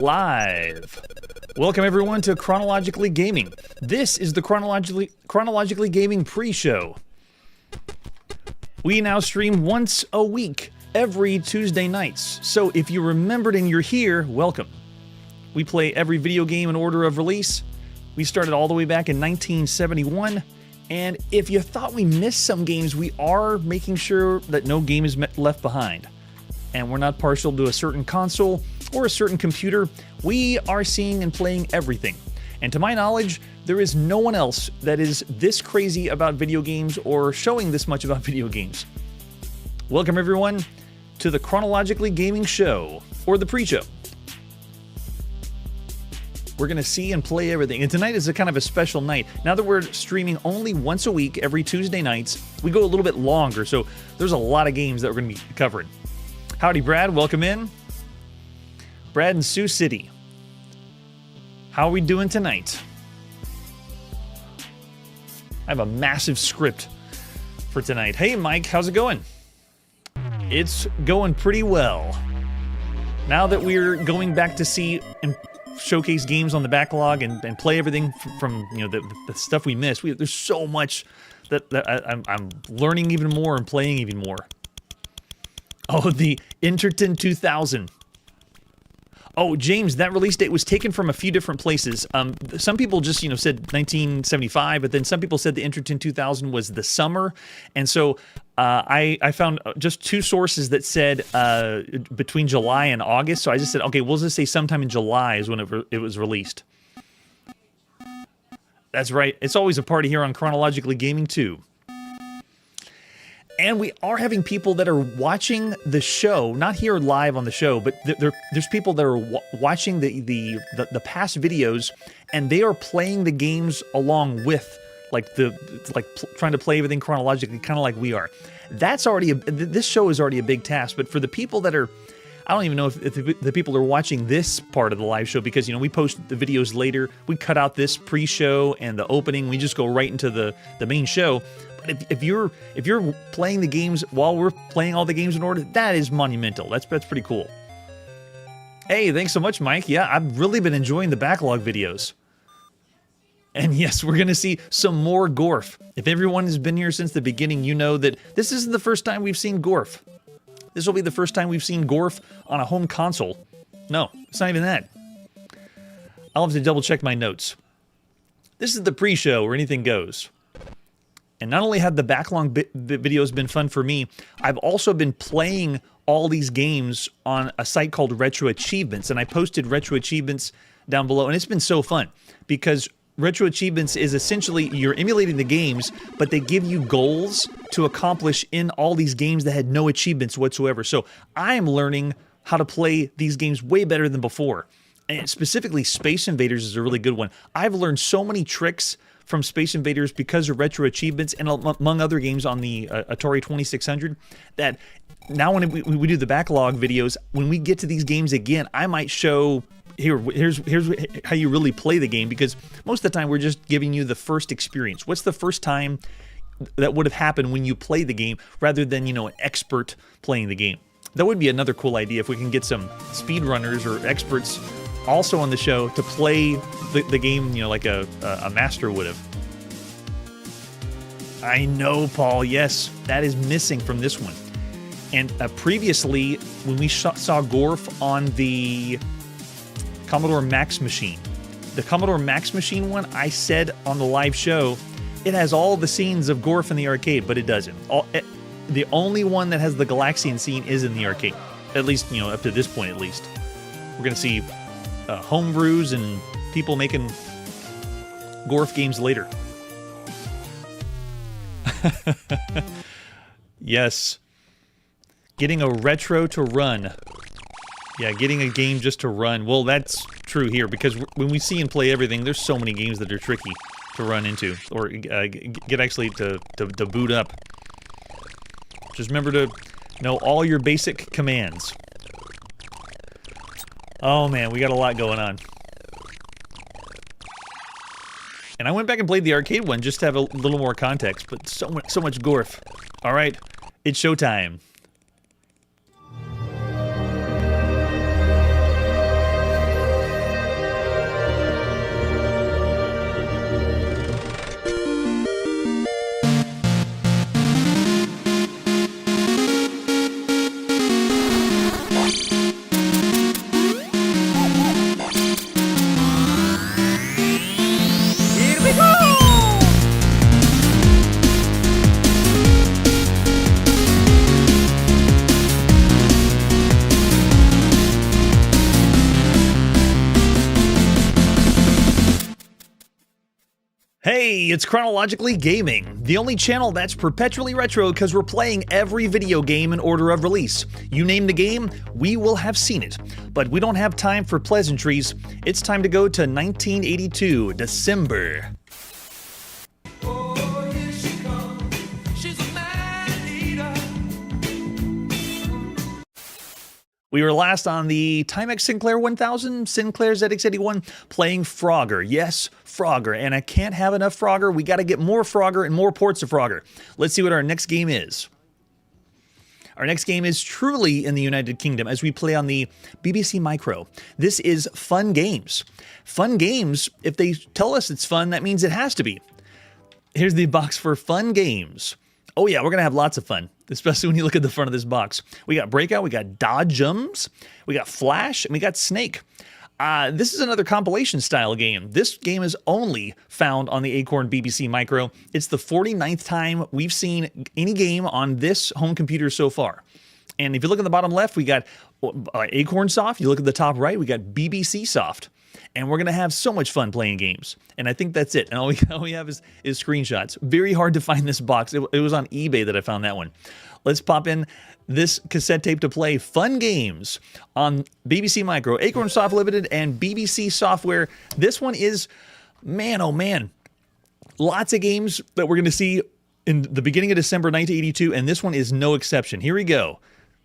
Live. Welcome everyone to Chronologically Gaming. This is the Chronologically Gaming pre-show. We now stream once a week, every Tuesday nights. So if you remembered and you're here, welcome. We play every video game in order of release. We started all the way back in 1971. And if you thought we missed some games, we are making sure that no game is left behind. And we're not partial to a certain console or a certain computer. We are seeing and playing everything. And to my knowledge, there is no one else that is this crazy about video games or showing this much about video games. Welcome everyone to the Chronologically Gaming show, or the pre-show. We're going to see and play everything. And tonight is a kind of a special night. Now that we're streaming only once a week, every Tuesday nights, we go a little bit longer. So there's a lot of games that we're going to be covering. Howdy, Brad. Welcome in. Brad in Sioux City. How are we doing tonight? I have a massive script for tonight. Hey, Mike. How's it going? It's going pretty well. Now that we're going back to see and showcase games on the backlog and play everything from the stuff we missed, there's so much that I'm learning even more and playing even more. Oh, the Interton 2000. Oh, James, that release date was taken from a few different places. Some people just, said 1975, but then some people said the Interton 2000 was the summer. And so I found just two sources that said between July and August. So I just said, okay, we'll just say sometime in July is when it was released. That's right. It's always a party here on Chronologically Gaming too. And we are having people that are watching the show, not here live on the show, but there's people that are watching the past videos, and they are playing the games along with, trying to play everything chronologically, kind of like we are. That's already this show is already a big task. But for the people that are, I don't even know if the people are watching this part of the live show, because we post the videos later. We cut out this pre-show and the opening. We just go right into the main show. If you're playing the games while we're playing all the games in order, that is monumental. That's pretty cool. Hey, thanks so much, Mike. Yeah, I've really been enjoying the backlog videos. And yes, we're going to see some more Gorf. If everyone has been here since the beginning, you know that this isn't the first time we've seen Gorf. This will be the first time we've seen Gorf on a home console. No, it's not even that. I'll have to double check my notes. This is the pre-show where anything goes. And not only have the backlog videos been fun for me, I've also been playing all these games on a site called RetroAchievements, and I posted RetroAchievements down below, and it's been so fun because RetroAchievements is essentially you're emulating the games, but they give you goals to accomplish in all these games that had no achievements whatsoever. So I am learning how to play these games way better than before. And specifically, Space Invaders is a really good one. I've learned so many tricks from Space Invaders because of RetroAchievements and among other games on the Atari 2600, that now when we do the backlog videos, when we get to these games again, I might show, here's how you really play the game, because most of the time we're just giving you the first experience. What's the first time that would have happened when you play the game, rather than, an expert playing the game. That would be another cool idea if we can get some speedrunners or experts also on the show to play the game, like a master would have. I know, Paul. Yes, that is missing from this one. And previously, when we saw Gorf on the Commodore Max machine, the Commodore Max machine one, I said on the live show, it has all the scenes of Gorf in the arcade, but it doesn't. The only one that has the Galaxian scene is in the arcade. At least, up to this point, at least. We're going to see homebrews and people making Gorf games later. Yes. Getting a retro to run. Yeah, getting a game just to run. Well, that's true here, because when we see and play everything, there's so many games that are tricky to run into, or get actually to boot up. Just remember to know all your basic commands. Oh man, we got a lot going on. And I went back and played the arcade one just to have a little more context, but so much Gorf. All right, it's showtime. Hey, it's Chronologically Gaming, the only channel that's perpetually retro because we're playing every video game in order of release. You name the game, we will have seen it. But we don't have time for pleasantries. It's time to go to 1982, December. We were last on the Timex Sinclair 1000, Sinclair ZX81, playing Frogger. Yes, Frogger. And I can't have enough Frogger. We got to get more Frogger and more ports of Frogger. Let's see what our next game is. Our next game is truly in the United Kingdom as we play on the BBC Micro. This is Fun Games. Fun Games, if they tell us it's fun, that means it has to be. Here's the box for Fun Games. Oh yeah, we're going to have lots of fun, especially when you look at the front of this box. We got Breakout, we got Dodgems, we got Flash, and we got Snake. This is another compilation style game. This game is only found on the Acorn BBC Micro. It's the 49th time we've seen any game on this home computer so far. And if you look at the bottom left, we got Acorn Soft. You look at the top right, we got BBC Soft. And we're going to have so much fun playing games. And I think that's it. And all we have is screenshots. Very hard to find this box. It was on eBay that I found that one. Let's pop in this cassette tape to play Fun Games on BBC Micro, Acorn Soft Limited, and BBC Software. This one is, man, oh man, lots of games that we're going to see in the beginning of December 1982, and this one is no exception. Here we go.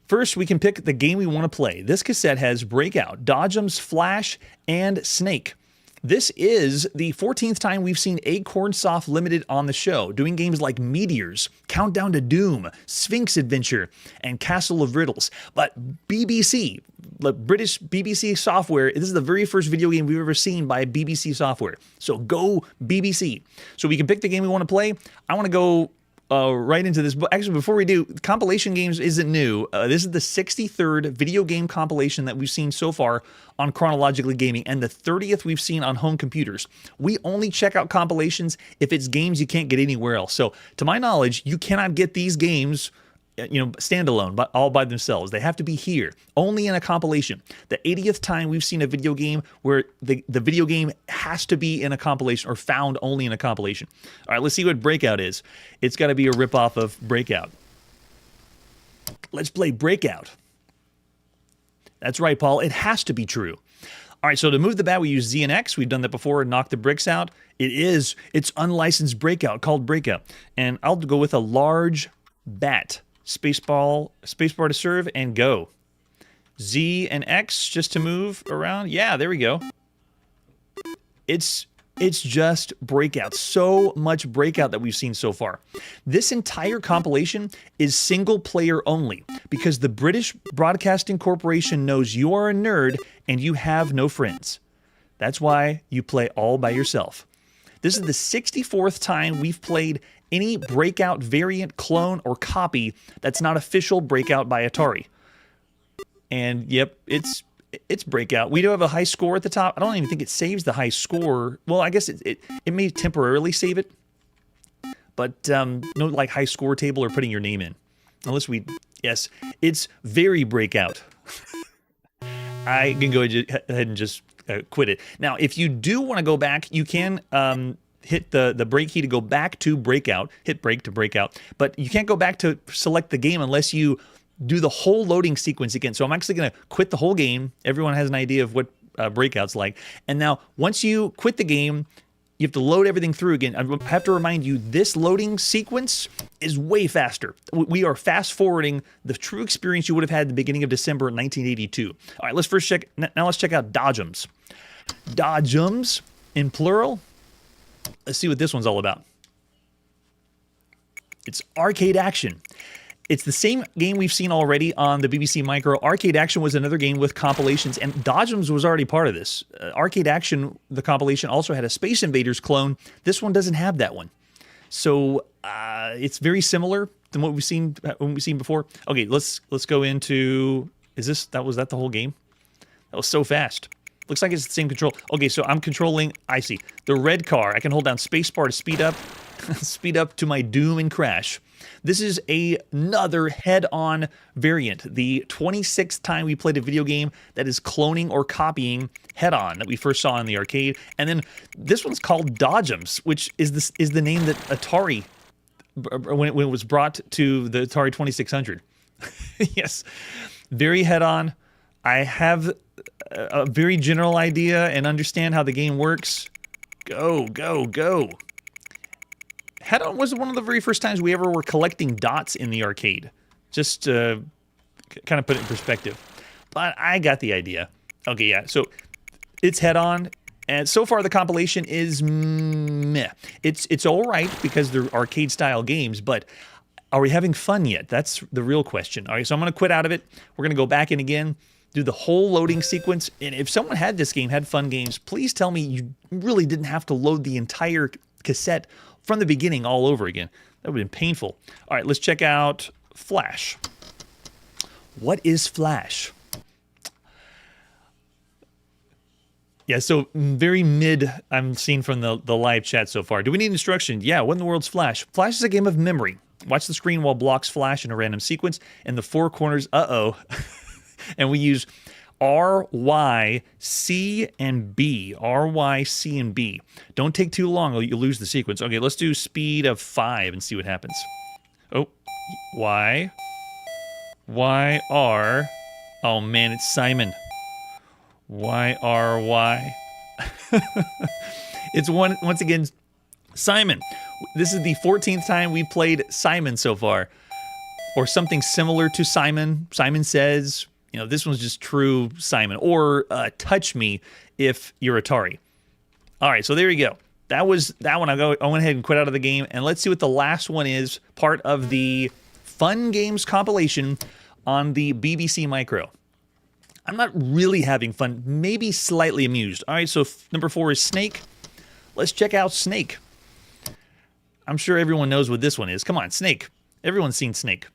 First, we can pick the game we want to play. This cassette has Breakout, Dodgems, Flash, and Snake. This is the 14th time we've seen Acorn Soft Limited on the show, doing games like Meteors, Countdown to Doom, Sphinx Adventure, and Castle of Riddles. But BBC, the British BBC Software, this is the very first video game we've ever seen by BBC Software. So go BBC. So we can pick the game we want to play. I want to go right into this. Actually, before we do, compilation games isn't new. This is the 63rd video game compilation that we've seen so far on Chronologically Gaming, and the 30th we've seen on home computers. We only check out compilations if it's games you can't get anywhere else. So, to my knowledge, you cannot get these games, standalone, but all by themselves. They have to be here, only in a compilation. The 80th time we've seen a video game where the video game has to be in a compilation or found only in a compilation. All right, let's see what Breakout is. It's got to be a ripoff of Breakout. Let's play Breakout. That's right, Paul. It has to be true. All right, so to move the bat, we use Z and X. We've done that before and knocked the bricks out. It's unlicensed Breakout called Breakout. And I'll go with a large bat. Spacebar to serve, and go. Z and X just to move around. Yeah, there we go. It's just Breakout. So much Breakout that we've seen so far. This entire compilation is single player only because the British Broadcasting Corporation knows you are a nerd and you have no friends. That's why you play all by yourself. This is the 64th time we've played any Breakout variant, clone, or copy that's not official Breakout by Atari. And yep, it's Breakout. We do have a high score at the top. I don't even think it saves the high score. Well, I guess it may temporarily save it, but no like high score table or putting your name in. Unless yes, it's very Breakout. I can go ahead and just quit it. Now, if you do want to go back, you can hit the break key to go back to Breakout, hit break to Breakout, but you can't go back to select the game unless you do the whole loading sequence again. So I'm actually going to quit the whole game. Everyone has an idea of what Breakout's like. And now, once you quit the game, you have to load everything through again. I have to remind you, this loading sequence is way faster. We are fast forwarding the true experience you would have had at the beginning of December 1982. All right, let's check out Dodgems. Dodgems in plural. Let's see what this one's all about. It's arcade action. It's the same game we've seen already on the BBC Micro. Arcade Action was another game with compilations, and Dodgems was already part of this. Arcade Action, the compilation, also had a Space Invaders clone. This one doesn't have that one. So it's very similar to what we've seen before. Okay, let's go into, was that the whole game? That was so fast. Looks like it's the same control. Okay, so I'm controlling, the red car. I can hold down spacebar to speed up to my doom and crash. This is another head-on variant, the 26th time we played a video game that is cloning or copying head-on that we first saw in the arcade. And then this one's called Dodgems, which is the name that Atari, when it was brought to the Atari 2600. Yes, very head-on. I have a very general idea and understand how the game works. Go, go, go. Head-on was one of the very first times we ever were collecting dots in the arcade. Just to kind of put it in perspective. But I got the idea. Okay, yeah, so it's head-on. And so far the compilation is meh. It's all right because they're arcade-style games, but are we having fun yet? That's the real question. All right, so I'm going to quit out of it. We're going to go back in again, do the whole loading sequence. And if someone had this game, had fun games, please tell me you really didn't have to load the entire cassette from the beginning all over again. That would have been painful. All right, let's check out Flash. What is Flash? Yeah, so very mid I'm seeing from the live chat so far. Do we need instruction? Yeah, what in the world's Flash? Flash is a game of memory. Watch the screen while blocks flash in a random sequence. In the four corners, and we use R, Y, C, and B. R, Y, C, and B. Don't take too long or you'll lose the sequence. Okay, let's do speed of 5 and see what happens. Oh, Y, Y, R. Oh man, it's Simon. Y, R, Y. It's once again Simon. This is the 14th time we played Simon so far. Or something similar to Simon. Simon Says. You know, this one's just true Simon. Or Touch Me if you're Atari. All right, so there you go. That was that one. I went ahead and quit out of the game. And let's see what the last one is. Part of the Fun Games compilation on the BBC Micro. I'm not really having fun. Maybe slightly amused. All right, so number 4 is Snake. Let's check out Snake. I'm sure everyone knows what this one is. Come on, Snake. Everyone's seen Snake.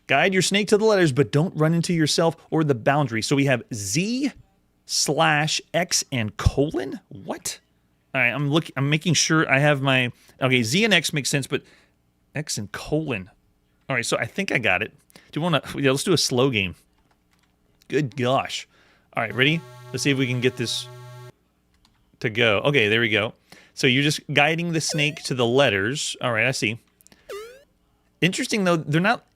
Guide your snake to the letters, but don't run into yourself or the boundary. So we have Z / X and colon? What? All right, I'm making sure I have my... Okay, Z and X makes sense, but X and colon. All right, so I think I got it. Do you want to... Yeah, let's do a slow game. Good gosh. All right, ready? Let's see if we can get this to go. Okay, there we go. So you're just guiding the snake to the letters. All right, I see. Interesting, though, they're not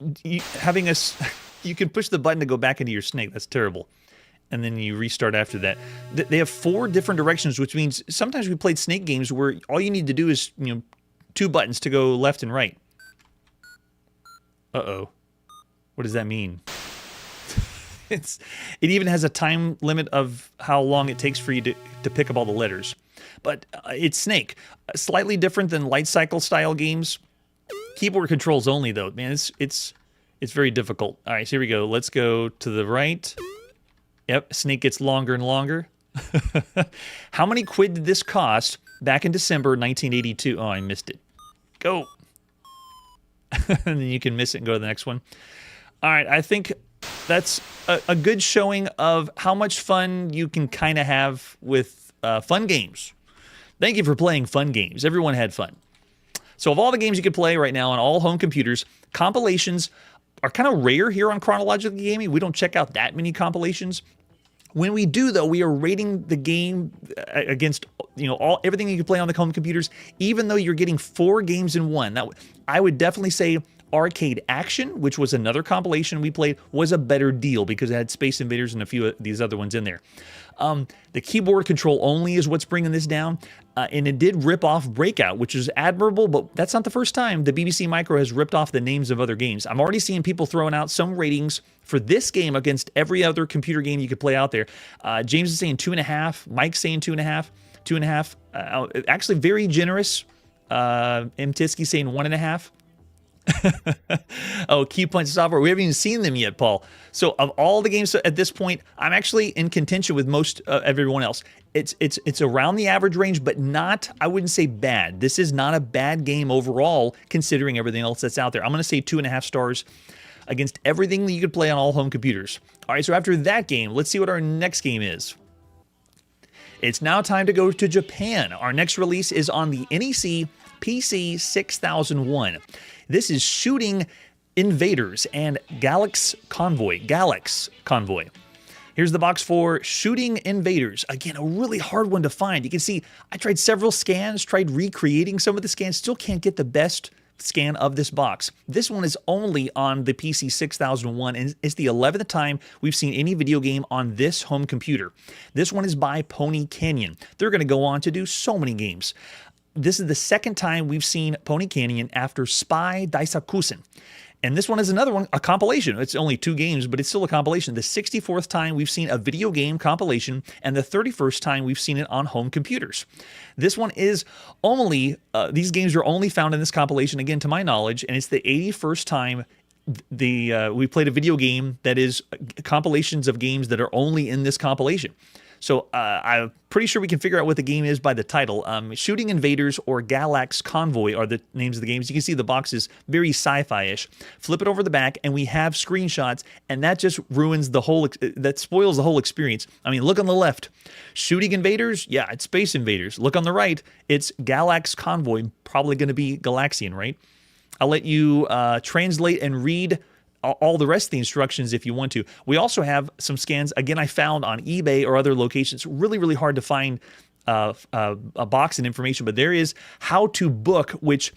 having us... You can push the button to go back into your snake. That's terrible. And then you restart after that. They have 4 different directions, which means sometimes we played snake games where all you need to do is, 2 buttons to go left and right. Uh-oh. What does that mean? It even has a time limit of how long it takes for you to pick up all the letters. But it's Snake. Slightly different than light cycle style games. Keyboard controls only though. Man, it's very difficult. All right, so here we go. Let's go to the right. Yep, Snake gets longer and longer. How many quid did this cost back in December 1982? Oh, I missed it. Go. And then you can miss it and go to the next one. All right, I think that's a good showing of how much fun you can kind of have with fun games. Thank you for playing fun games. Everyone had fun. So of all the games you can play right now on all home computers, compilations are kind of rare here on Chronologically Gaming. We don't check out that many compilations. When we do, though, we are rating the game against everything you can play on the home computers, even though you're getting 4 games in one. Now, I would definitely say Arcade Action, which was another compilation we played, was a better deal because it had Space Invaders and a few of these other ones in there. The keyboard control only is what's bringing this down, and it did rip off Breakout, which is admirable, but that's not the first time the BBC Micro has ripped off the names of other games. I'm already seeing people throwing out some ratings for this game against every other computer game you could play out there. James is saying 2.5, Mike's saying 2.5, 2.5. Actually, very generous. M. Tisky saying 1.5. Oh, Key Punch Software. We haven't even seen them yet, Paul. So of all the games at this point, I'm actually in contention with most everyone else. It's around the average range, but not, I wouldn't say bad. This is not a bad game overall, considering everything else that's out there. I'm going to say 2.5 stars against everything that you could play on all home computers. All right, so after that game, let's see what our next game is. It's now time to go to Japan. Our next release is on the NEC PC 6001. This is Shooting Invaders and Galax Convoy. Here's the box for Shooting Invaders. Again, a really hard one to find. You can see I tried several scans, tried recreating some of the scans, still can't get the best scan of this box. This one is only on the PC 6001, and it's the 11th time we've seen any video game on this home computer. This one is by Pony Canyon. They're going to go on to do so many games. This is the second time we've seen Pony Canyon after Spy Daisakusen. And this one is another one, a compilation. It's only 2 games, but it's still a compilation. The 64th time we've seen a video game compilation, and the 31st time we've seen it on home computers. This one is only, these games are only found in this compilation, again, to my knowledge, and it's the 81st time we played a video game that is compilations of games that are only in this compilation. So I'm pretty sure we can figure out what the game is by the title. Shooting Invaders or Galax Convoy are the names of the games. You can see the box is very sci-fi-ish. Flip it over the back, and we have screenshots, and that just ruins the whole, that spoils the whole experience. I mean, look on the left. Shooting Invaders? Yeah, it's Space Invaders. Look on the right. It's Galax Convoy. Probably going to be Galaxian, right? I'll let you translate and read all the rest of the instructions if you want to. We also have some scans, again, I found on eBay or other locations. Really, really hard to find a box and information, but there is How to Book, which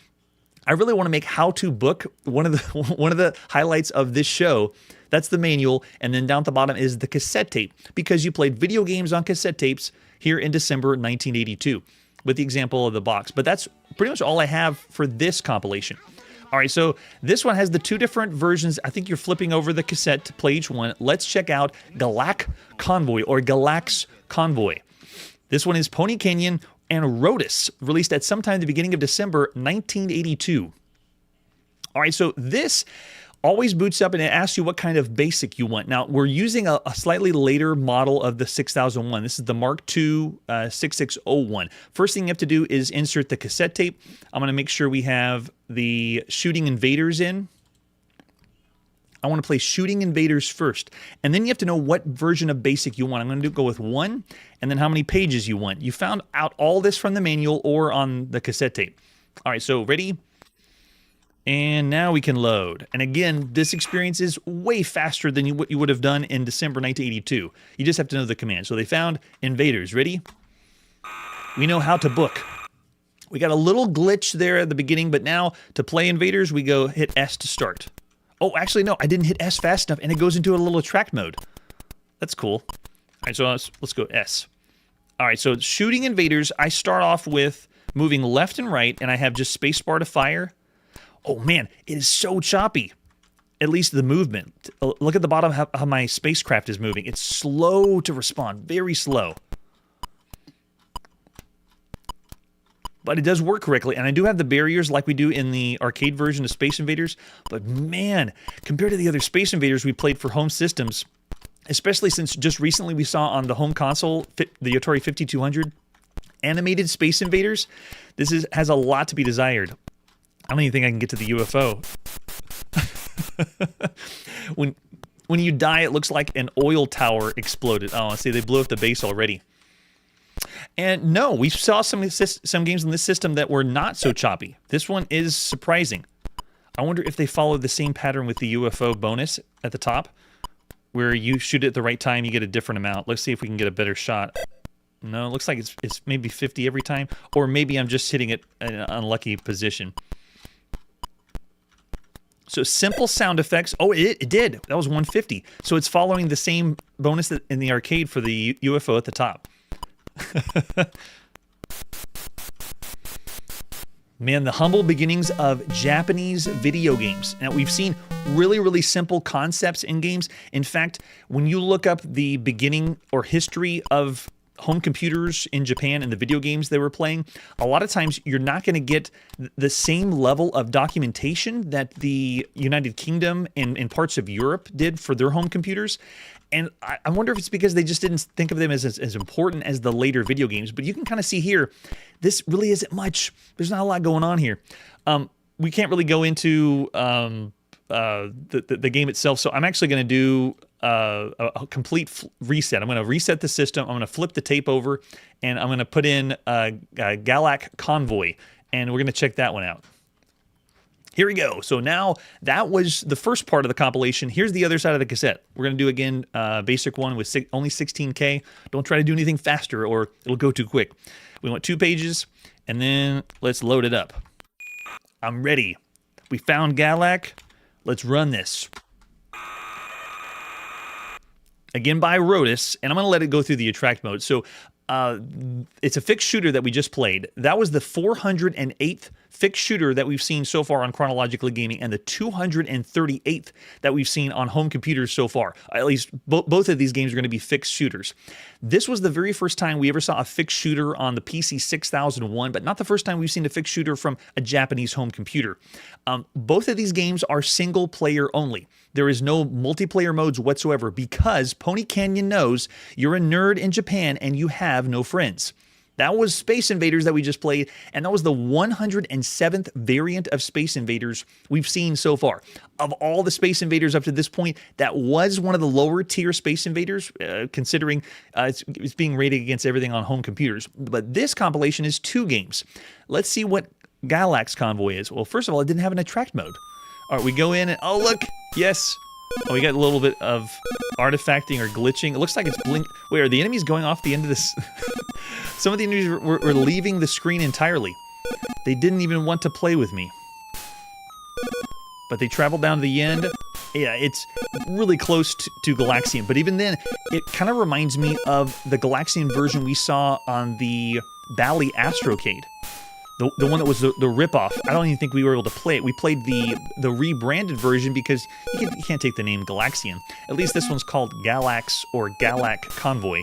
I really want to make How to Book one of the highlights of this show. That's the manual, and then down at the bottom is the cassette tape, because you played video games on cassette tapes here in December 1982 with the example of the box. But that's pretty much all I have for this compilation. All right, so this one has the 2 different versions. I think you're flipping over the cassette to play each one. Let's check out Galax Convoy or Galax Convoy. This one is Pony Canyon and Rotus, released at sometime at the beginning of December 1982. All right, so this always boots up and it asks you what kind of basic you want. Now, we're using a slightly later model of the 6001. This is the Mark II 6601. First thing you have to do is insert the cassette tape. I'm going to make sure we have the Shooting Invaders in. I want to play Shooting Invaders first. And then you have to know what version of basic you want. I'm going to go with 1, and then how many pages you want. You found out all this from the manual or on the cassette tape. All right, so ready? And now we can load. And again, this experience is way faster than what you would have done in December 1982. You just have to know the command. So they found Invaders. Ready? We know How to Book. We got a little glitch there at the beginning, but now to play Invaders, we go hit S to start. Oh, actually, no, I didn't hit S fast enough, and it goes into a little attract mode. That's cool. All right, so let's go S. All right, so Shooting Invaders, I start off with moving left and right, and I have just spacebar to fire. Oh man, it is so choppy. At least the movement. Look at the bottom how my spacecraft is moving. It's slow to respond, very slow. But it does work correctly, and I do have the barriers like we do in the arcade version of Space Invaders. But man, compared to the other Space Invaders we played for home systems, especially since just recently we saw on the home console, the Atari 5200, animated Space Invaders, this has a lot to be desired. I don't even think I can get to the UFO. When you die, it looks like an oil tower exploded. Oh, see, they blew up the base already. And no, we saw some games in this system that were not so choppy. This one is surprising. I wonder if they followed the same pattern with the UFO bonus at the top, where you shoot it at the right time, you get a different amount. Let's see if we can get a better shot. No, it looks like it's maybe 50 every time, or maybe I'm just hitting it in an unlucky position. So simple sound effects. Oh, it did. That was 150. So it's following the same bonus that in the arcade for the UFO at the top. Man, the humble beginnings of Japanese video games. Now, we've seen really, really simple concepts in games. In fact, when you look up the beginning or history of home computers in Japan and the video games they were playing, a lot of times you're not going to get the same level of documentation that the United Kingdom and parts of Europe did for their home computers. And I wonder if it's because they just didn't think of them as important as the later video games. But you can kind of see here, this really isn't much. There's not a lot going on here. We can't really go into the game itself. So I'm actually going to do a complete reset. I'm going to reset the system. I'm going to flip the tape over, and I'm going to put in Galax Convoy. and we're going to check that one out. Here we go. So now that was the first part of the compilation. Here's the other side of the cassette. We're going to do again basic one with only 16K. Don't try to do anything faster or it'll go too quick. We want 2 pages, and then let's load it up. I'm ready. We found Galac. Let's run this. Again by Rotus, and I'm going to let it go through the attract mode. So it's a fixed shooter that we just played. That was the 408th fixed shooter that we've seen so far on Chronologically Gaming, and the 238th that we've seen on home computers so far. At least both of these games are going to be fixed shooters. This was the very first time we ever saw a fixed shooter on the PC 6001, but not the first time we've seen a fixed shooter from a Japanese home computer. Both of these games are single player only. There is no multiplayer modes whatsoever because Pony Canyon knows you're a nerd in Japan and you have no friends. That was Space Invaders that we just played, and that was the 107th variant of Space Invaders we've seen so far. Of all the Space Invaders up to this point, that was one of the lower tier Space Invaders, considering it's being rated against everything on home computers. But this compilation is 2 games. Let's see what Galac's Convoy is. Well, first of all, it didn't have an attract mode. All right, we go in and, oh, look, yes. Oh, we got a little bit of artifacting or glitching. It looks like it's blink. Wait, are the enemies going off the end of this? Some of the enemies were leaving the screen entirely. They didn't even want to play with me. But they traveled down to the end. Yeah, it's really close to Galaxian. But even then, it kind of reminds me of the Galaxian version we saw on the Bally Astrocade. The one that was the ripoff. I don't even think we were able to play it. We played the rebranded version because you can't take the name Galaxian. At least this one's called Galax or Galac Convoy,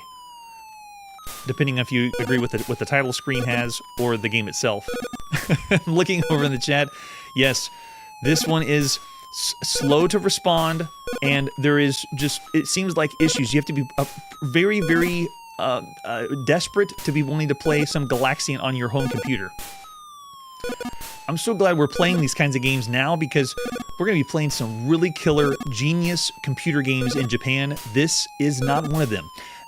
depending if you agree with what the title screen has or the game itself. I'm looking over in the chat. Yes, this one is slow to respond, and there is just, it seems like issues. You have to be very, very desperate to be willing to play some Galaxian on your home computer. I'm so glad we're playing these kinds of games now because we're going to be playing some really killer, genius computer games in Japan. This is not one of them.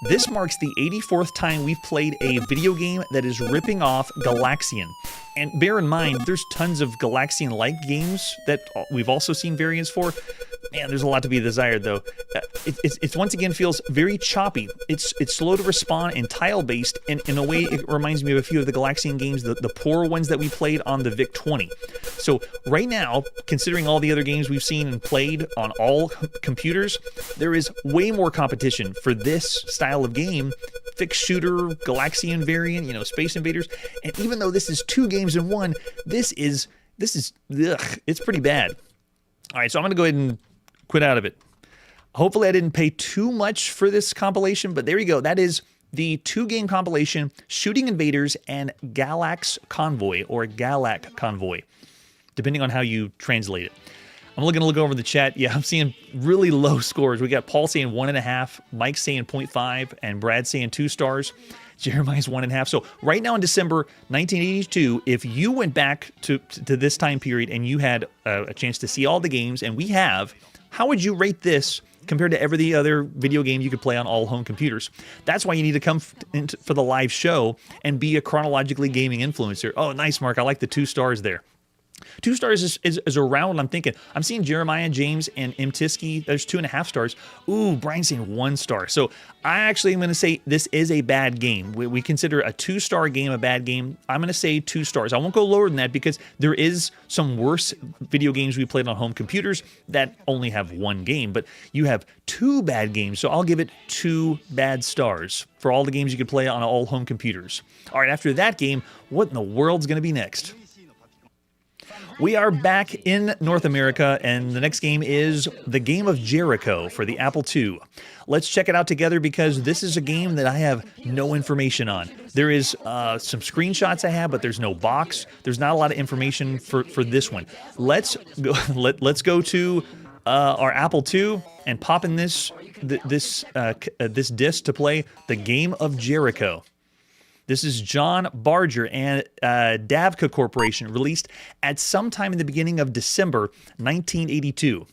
This marks the 84th time we've played a video game that is ripping off Galaxian. And bear in mind, there's tons of Galaxian-like games that we've also seen variants for. Man, there's a lot to be desired, though. It once again feels very choppy. It's slow to respond and tile-based, and in a way, it reminds me of a few of the Galaxian games, the poor ones that we played on the VIC-20. So right now, considering all the other games we've seen and played on all computers, there is way more competition for this style of game. Fixed shooter, Galaxian variant, you know, Space Invaders. And even though this is 2 games in one, this is it's pretty bad. All right, so I'm going to go ahead and quit out of it. Hopefully I didn't pay too much for this compilation, but there you go. That is the 2-game compilation, Shooting Invaders and Galac's Convoy, or Galac Convoy, depending on how you translate it. I'm going to look over the chat. Yeah, I'm seeing really low scores. We got Paul saying 1.5, Mike saying 0.5, and Brad saying 2 stars. Jeremiah's 1.5. So right now in December 1982, if you went back to this time period and you had a chance to see all the games, and we have, how would you rate this compared to every other video game you could play on all home computers? That's why you need to come for the live show and be a Chronologically Gaming influencer. Oh, nice, Mark. I like the 2 stars there. 2 stars is around what I'm thinking. I'm seeing Jeremiah, James, and M. Tiskey. There's 2.5 stars. Ooh, Brian's saying 1 star. So I actually am going to say this is a bad game. We consider a 2-star game a bad game. I'm going to say 2 stars. I won't go lower than that because there is some worse video games we played on home computers that only have 1 game. But you have 2 bad games, so I'll give it 2 bad stars for all the games you could play on all home computers. All right, after that game, what in the world's going to be next? We are back in North America, and the next game is The Game of Jericho for the Apple II. Let's check it out together because this is a game that I have no information on. There is some screenshots I have, but there's no box. There's not a lot of information for this one. Let's go to our Apple II and pop in this disc to play The Game of Jericho. This is John Barger and Davka Corporation, released at some time in the beginning of December 1982.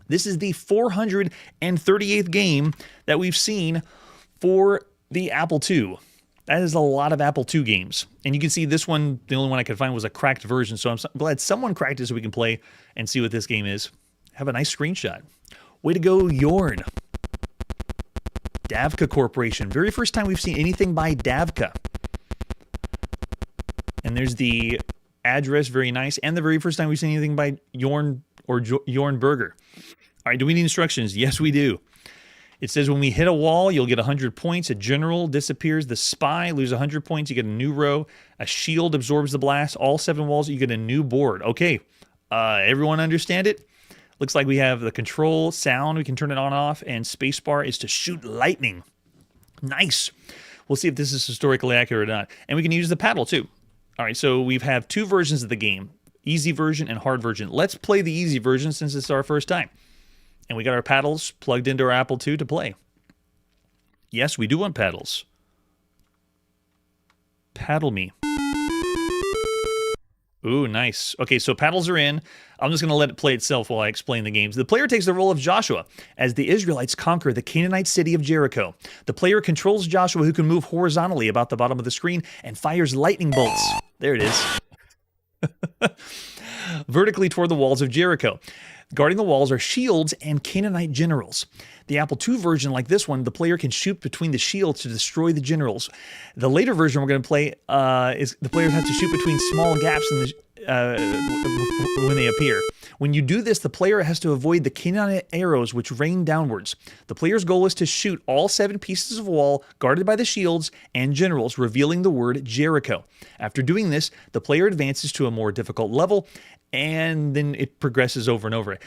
This is the 438th game that we've seen for the Apple II. That is a lot of Apple II games. And you can see this one, the only one I could find was a cracked version. So I'm glad someone cracked it so we can play and see what this game is. Have a nice screenshot. Way to go, Yorn. Davka Corporation. Very first time we've seen anything by Davka. And there's the address, very nice. And the very first time we've seen anything by Yorn or Yorn Burger. All right, do we need instructions? Yes, we do. It says when we hit a wall, you'll get 100 points. A general disappears. The spy lose 100 points. You get a new row. A shield absorbs the blast. All 7 walls, you get a new board. Okay, everyone understand it? Looks like we have the control sound. We can turn it on and off. And spacebar is to shoot lightning. Nice. We'll see if this is historically accurate or not. And we can use the paddle too. All right, so we have 2 versions of the game. Easy version and hard version. Let's play the easy version since it's our first time. And we got our paddles plugged into our Apple II to play. Yes, we do want paddles. Paddle me. Ooh, nice. Okay, so paddles are in. I'm just going to let it play itself while I explain the games. The player takes the role of Joshua as the Israelites conquer the Canaanite city of Jericho. The player controls Joshua, who can move horizontally about the bottom of the screen and fires lightning bolts. There it is. Vertically toward the walls of Jericho. Guarding the walls are shields and Canaanite generals. The Apple II version, like this one, the player can shoot between the shields to destroy the generals. The later version we're going to play is the player has to shoot between small gaps in when they appear. When you do this, the player has to avoid the Canaanite arrows which rain downwards. The player's goal is to shoot all 7 pieces of wall guarded by the shields and generals, revealing the word Jericho. After doing this, the player advances to a more difficult level, and then it progresses over and over.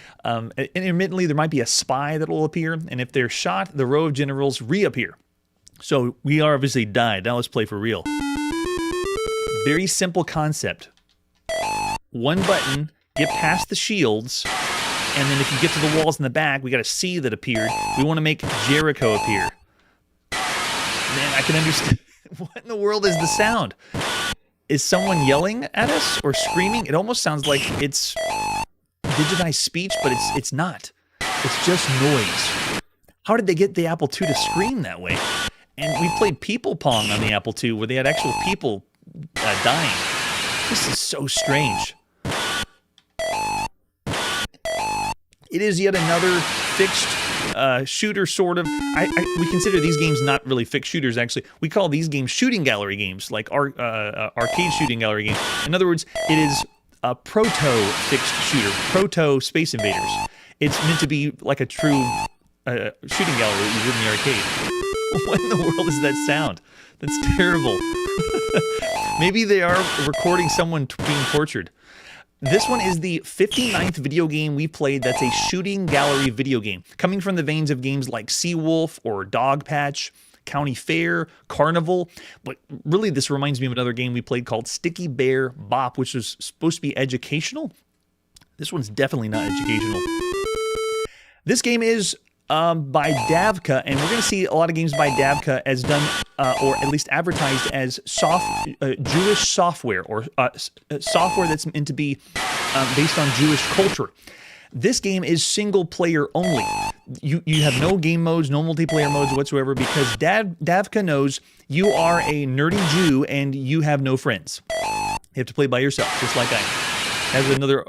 Intermittently, there might be a spy that will appear, and if they're shot, the row of generals reappear. So we obviously died. Now let's play for real. Very simple concept. 1 button, get past the shields, and then if you get to the walls in the back, we got a C that appeared. We want to make Jericho appear. Man, I can understand. What in the world is the sound? Is someone yelling at us or screaming? It almost sounds like it's digitized speech, but it's not. It's just noise. How did they get the Apple II to scream that way? And we played People Pong on the Apple II where they had actual people dying. This is so strange. It is yet another fixed shooter, sort of. We consider these games not really fixed shooters, actually. We call these games shooting gallery games, like arcade shooting gallery games. In other words, it is a proto-fixed shooter, proto-Space Invaders. It's meant to be like a true shooting gallery that you would in the arcade. What in the world is that sound? That's terrible. Maybe they are recording someone being tortured. This one is the 59th video game we played that's a shooting gallery video game, coming from the veins of games like Seawolf or Dog Patch, County Fair, Carnival. But really, this reminds me of another game we played called Sticky Bear Bop, which was supposed to be educational. This one's definitely not educational. This game is by Davka, and we're going to see a lot of games by Davka as done, or at least advertised as Jewish software, or software that's meant to be based on Jewish culture. This game is single player only. You have no game modes, no multiplayer modes whatsoever, because Davka knows you are a nerdy Jew and you have no friends. You have to play by yourself, just like I am. Has another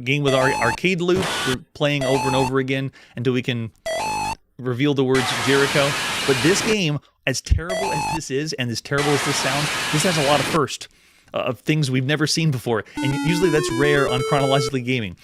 game with our arcade loop. We're playing over and over again until we can reveal the words Jericho. But this game, as terrible as this is, and as terrible as this sounds, this has a lot of first of things we've never seen before. And usually that's rare on Chronologically Gaming.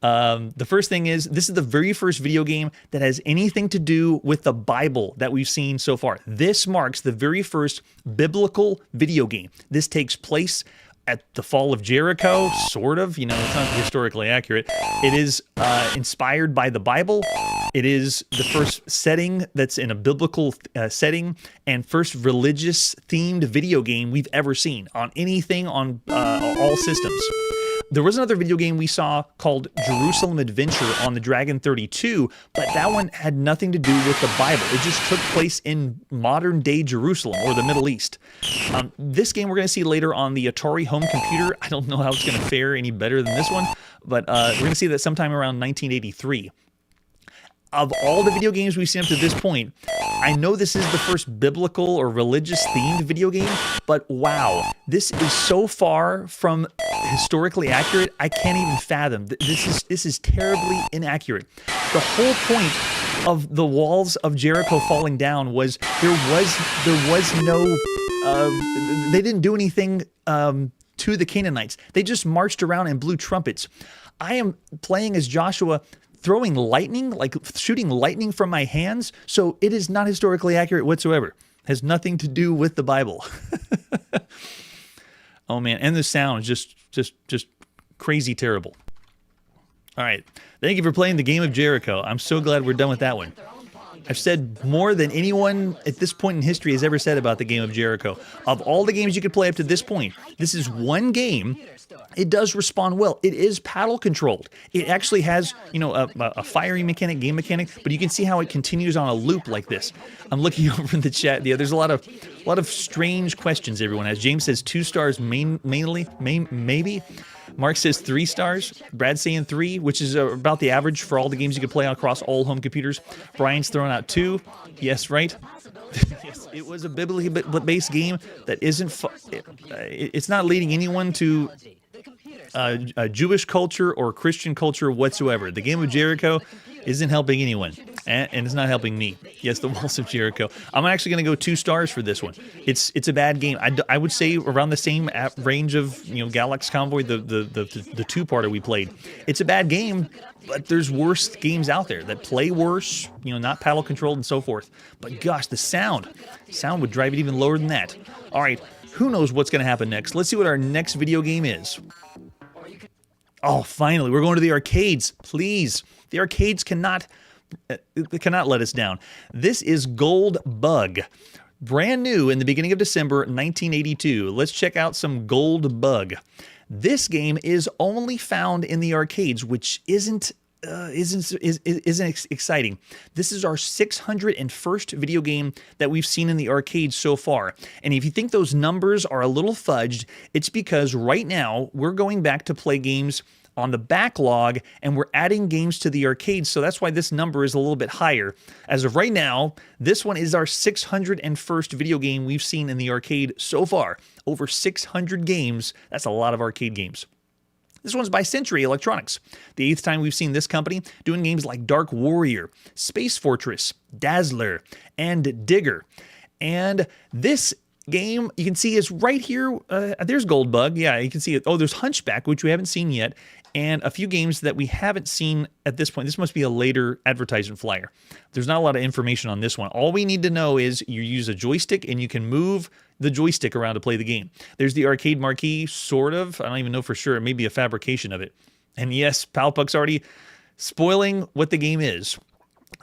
The first thing is, this is the very first video game that has anything to do with the Bible that we've seen so far. This marks the very first biblical video game. This takes place at the fall of Jericho, sort of. You know, it's not historically accurate. It is inspired by the Bible. It is the first setting that's in a biblical setting and first religious-themed video game we've ever seen on anything on all systems. There was another video game we saw called Jerusalem Adventure on the Dragon 32, but that one had nothing to do with the Bible. It just took place in modern-day Jerusalem, or the Middle East. This game we're going to see later on the Atari home computer. I don't know how it's going to fare any better than this one, but we're going to see that sometime around 1983. of all the video games we've seen up to this point, I know this is the first biblical or religious themed video game, but wow, this is so far from historically accurate, I can't even fathom. This is terribly inaccurate. The whole point of the walls of Jericho falling down was there was no they didn't do anything to the Canaanites. They just marched around and blew trumpets. I am playing as Joshua, throwing lightning, like shooting lightning from my hands, so it is not historically accurate whatsoever. Has nothing to do with the Bible. Oh man, and the sound is just crazy terrible. All right, thank you for playing the game of Jericho. I'm so glad we're done with that one. I've said more than anyone at this point in history has ever said about the game of Jericho. Of all the games you could play up to this point, this is one game. It does respond well. It is paddle controlled. It actually has, you know, a firing mechanic, game mechanic, but you can see how it continues on a loop like this. I'm looking over in the chat. Yeah, there's a lot of strange questions everyone has. James says 2 stars maybe. Mark says 3 stars. Brad's saying 3, which is about the average for all the games you could play across all home computers. Brian's throwing out 2. Yes, right? Yes, it was a biblically based game that isn't... it's not leading anyone to a Jewish culture or Christian culture whatsoever. The game of Jericho isn't helping anyone, and it's not helping me. Yes, the walls of Jericho. I'm actually going to go 2 stars for this one. It's a bad game. I would say around the same range of, you know, Galax Convoy, the two-parter we played. It's a bad game, but there's worse games out there that play worse, you know, not paddle controlled and so forth. But gosh, the sound would drive it even lower than that. All right, who knows what's going to happen next? Let's see what our next video game is. Oh, finally, we're going to the arcades. Please. The arcades cannot let us down. This is Gold Bug. Brand new in the beginning of December 1982. Let's check out some Gold Bug. This game is only found in the arcades, which isn't exciting. This is our 601st video game that we've seen in the arcades so far. And if you think those numbers are a little fudged, it's because right now we're going back to play games on the backlog and we're adding games to the arcades, so that's why this number is a little bit higher. As of right now, this one is our 601st video game we've seen in the arcade so far. Over 600 games. That's a lot of arcade games. This one's by Century Electronics. The 8th time we've seen this company doing games like Dark Warrior, Space Fortress, Dazzler, and Digger. And this game, you can see, is right here. There's Gold Bug. Yeah, you can see it. Oh, there's Hunchback, which we haven't seen yet, and a few games that we haven't seen at this point. This must be a later advertisement flyer. There's not a lot of information on this one. All we need to know is you use a joystick and you can move the joystick around to play the game. There's the arcade marquee, sort of. I don't even know for sure. It may be a fabrication of it. And yes, Palpuck's already spoiling what the game is.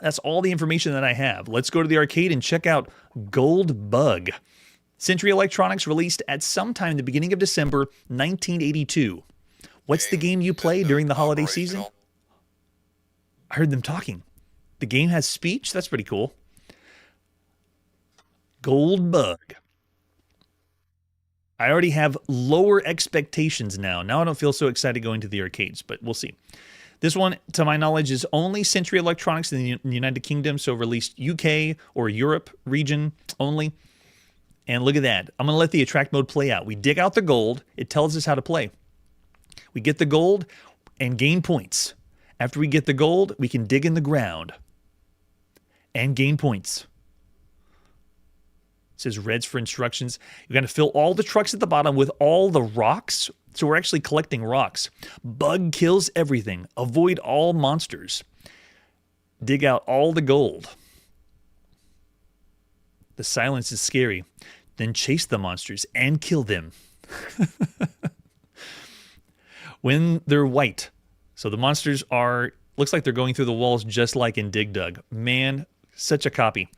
That's all the information that I have. Let's go to the arcade and check out Gold Bug. Century Electronics released at sometime in the beginning of December 1982. What's the game you play during the holiday season? I heard them talking. The game has speech? That's pretty cool. Gold Bug. I already have lower expectations now. Now I don't feel so excited going to the arcades, but we'll see. This one, to my knowledge, is only Century Electronics in the United Kingdom, so released UK or Europe region only. And look at that. I'm going to let the attract mode play out. We dig out the gold. It tells us how to play. We get the gold and gain points. After we get the gold, we can dig in the ground and gain points. It says reds for instructions. You're going to fill all the trucks at the bottom with all the rocks. So we're actually collecting rocks. Bug kills everything. Avoid all monsters. Dig out all the gold. The silence is scary. Then chase the monsters and kill them. When they're white. So the monsters are, looks like they're going through the walls just like in Dig Dug. Man, such a copy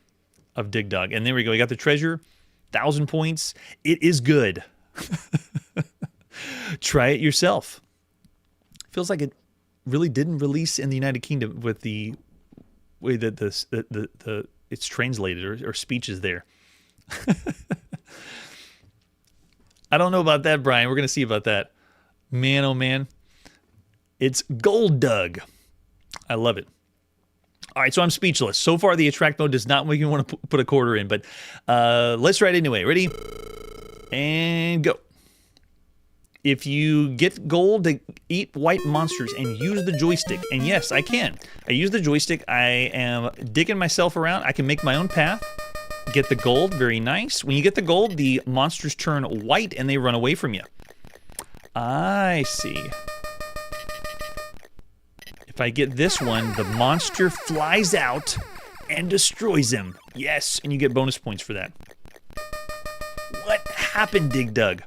of Dig Dug. And there we go. We got the treasure. 1,000 points. It is good. Try it yourself. Feels like it really didn't release in the United Kingdom with the way that it's translated or speech is there. I don't know about that, Brian. We're going to see about that. Man, oh man. It's Gold Dug. I love it. All right, so I'm speechless. So far, the attract mode does not make me want to put a quarter in, but let's try it anyway. Ready? And go. If you get gold to eat white monsters and use the joystick, and yes, I can. I use the joystick. I am digging myself around. I can make my own path. Get the gold. Very nice. When you get the gold, the monsters turn white and they run away from you. I see. If I get this one, the monster flies out and destroys him. Yes, and you get bonus points for that. What happened, Dig Dug?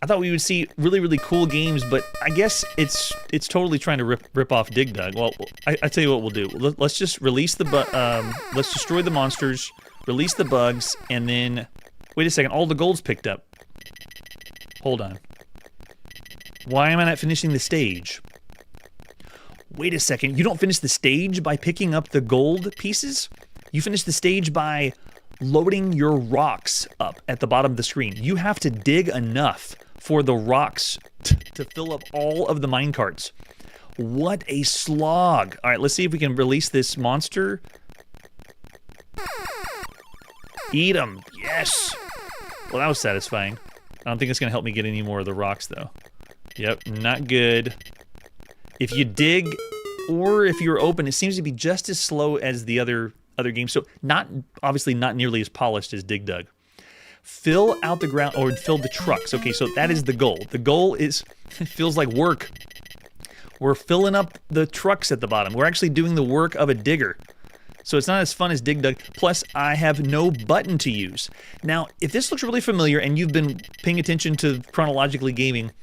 I thought we would see really, really cool games, but I guess it's totally trying to rip off Dig Dug. Well, I tell you what we'll do. Let's just release the let's destroy the monsters, release the bugs, and then wait a second. All the gold's picked up. Hold on. Why am I not finishing the stage? Wait a second. You don't finish the stage by picking up the gold pieces? You finish the stage by loading your rocks up at the bottom of the screen. You have to dig enough for the rocks to fill up all of the minecarts. What a slog. All right, let's see if we can release this monster. Eat him. Yes. Well, that was satisfying. I don't think it's going to help me get any more of the rocks, though. Yep, not good. If you dig or if you're open, it seems to be just as slow as the other games. So obviously not nearly as polished as Dig Dug. Fill out the ground or fill the trucks. Okay, so that is the goal. The goal is, it feels like work. We're filling up the trucks at the bottom. We're actually doing the work of a digger. So it's not as fun as Dig Dug. Plus, I have no button to use. Now, if this looks really familiar and you've been paying attention to Chronologically Gaming,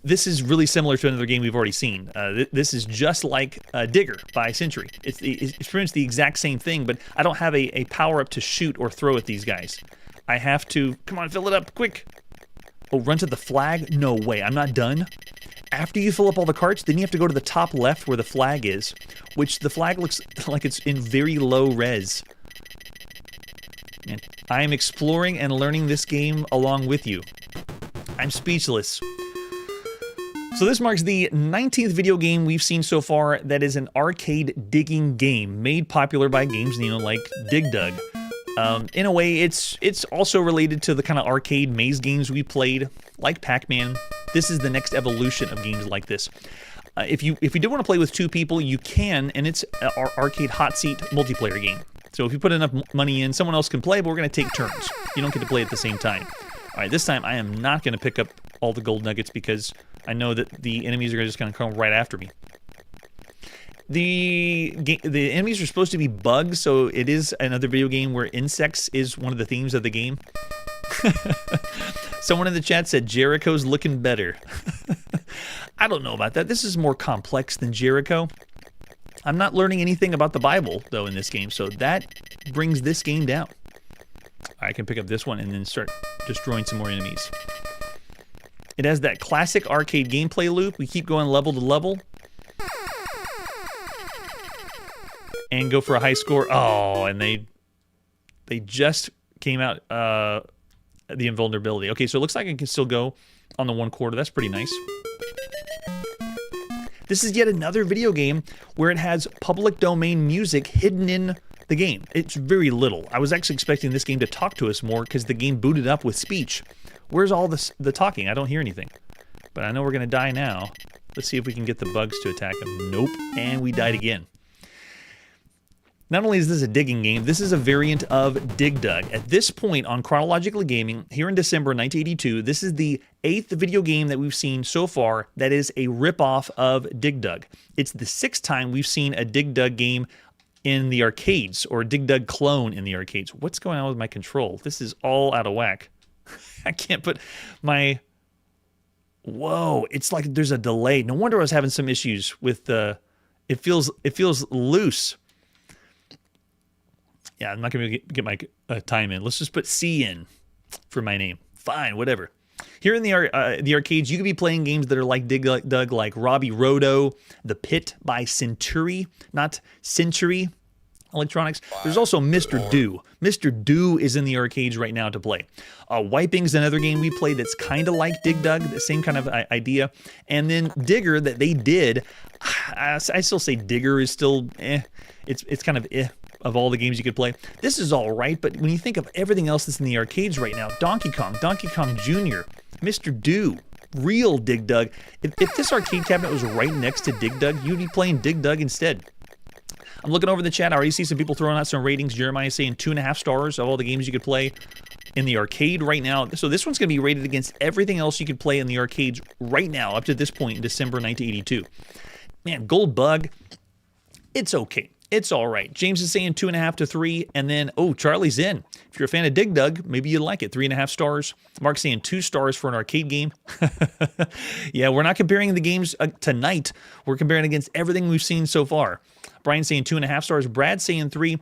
this is really similar to another game we've already seen. This is just like Digger by Century. It's pretty much the exact same thing, but I don't have a power-up to shoot or throw at these guys. I have to... Come on, fill it up, quick! Oh, run to the flag? No way, I'm not done. After you fill up all the carts, then you have to go to the top left where the flag is, which the flag looks like it's in very low res. And I am exploring and learning this game along with you. I'm speechless. So this marks the 19th video game we've seen so far that is an arcade digging game made popular by games, like Dig Dug. In a way, it's also related to the kind of arcade maze games we played, like Pac-Man. This is the next evolution of games like this. If you do want to play with two people, you can, and it's our arcade hot seat multiplayer game. So if you put enough money in, someone else can play, but we're going to take turns. You don't get to play at the same time. All right, this time I am not going to pick up all the gold nuggets because I know that the enemies are just going to come right after me. The enemies are supposed to be bugs, so it is another video game where insects is one of the themes of the game. Someone in the chat said Jericho's looking better. I don't know about that. This is more complex than Jericho. I'm not learning anything about the Bible, though, in this game, so that brings this game down. I can pick up this one and then start destroying some more enemies. It has that classic arcade gameplay loop. We keep going level to level. And go for a high score. Oh, and they just came out the invulnerability. Okay, so it looks like I can still go on the 1/4. That's pretty nice. This is yet another video game where it has public domain music hidden in the game. It's very little. I was actually expecting this game to talk to us more because the game booted up with speech. Where's all the talking? I don't hear anything. But I know we're going to die now. Let's see if we can get the bugs to attack them. Nope. And we died again. Not only is this a digging game, this is a variant of Dig Dug. At this point on Chronologically Gaming, here in December 1982, this is the 8th video game that we've seen so far that is a ripoff of Dig Dug. It's the 6th time we've seen a Dig Dug game in the arcades, or a Dig Dug clone in the arcades. What's going on with my control? This is all out of whack. I can't put my... Whoa, it's like there's a delay. No wonder I was having some issues with the... It feels loose. Yeah, I'm not going to get my time in. Let's just put C in for my name. Fine, whatever. Here in the arcades, you could be playing games that are like Dig Dug, like Robbie Rodo, The Pit by Century, not Century, Electronics. There's also Mr. Do. Mr. Do is in the arcades right now to play. Wiping's another game we played that's kind of like Dig Dug, the same kind of idea. And then Digger that they did, I still say Digger is still It's kind of all the games you could play. This is all right, but when you think of everything else that's in the arcades right now, Donkey Kong Jr., Mr. Do, real Dig Dug. If this arcade cabinet was right next to Dig Dug, you'd be playing Dig Dug instead. I'm looking over the chat. I already see some people throwing out some ratings. Jeremiah saying 2.5 stars of all the games you could play in the arcade right now. So this one's going to be rated against everything else you could play in the arcades right now up to this point in December 1982. Man, Gold Bug, it's okay. It's all right. James is saying 2.5 to 3. And then, Charlie's in. If you're a fan of Dig Dug, maybe you like it. 3.5 stars. Mark's saying 2 stars for an arcade game. Yeah, we're not comparing the games tonight. We're comparing against everything we've seen so far. Brian's saying 2.5 stars. Brad's saying 3.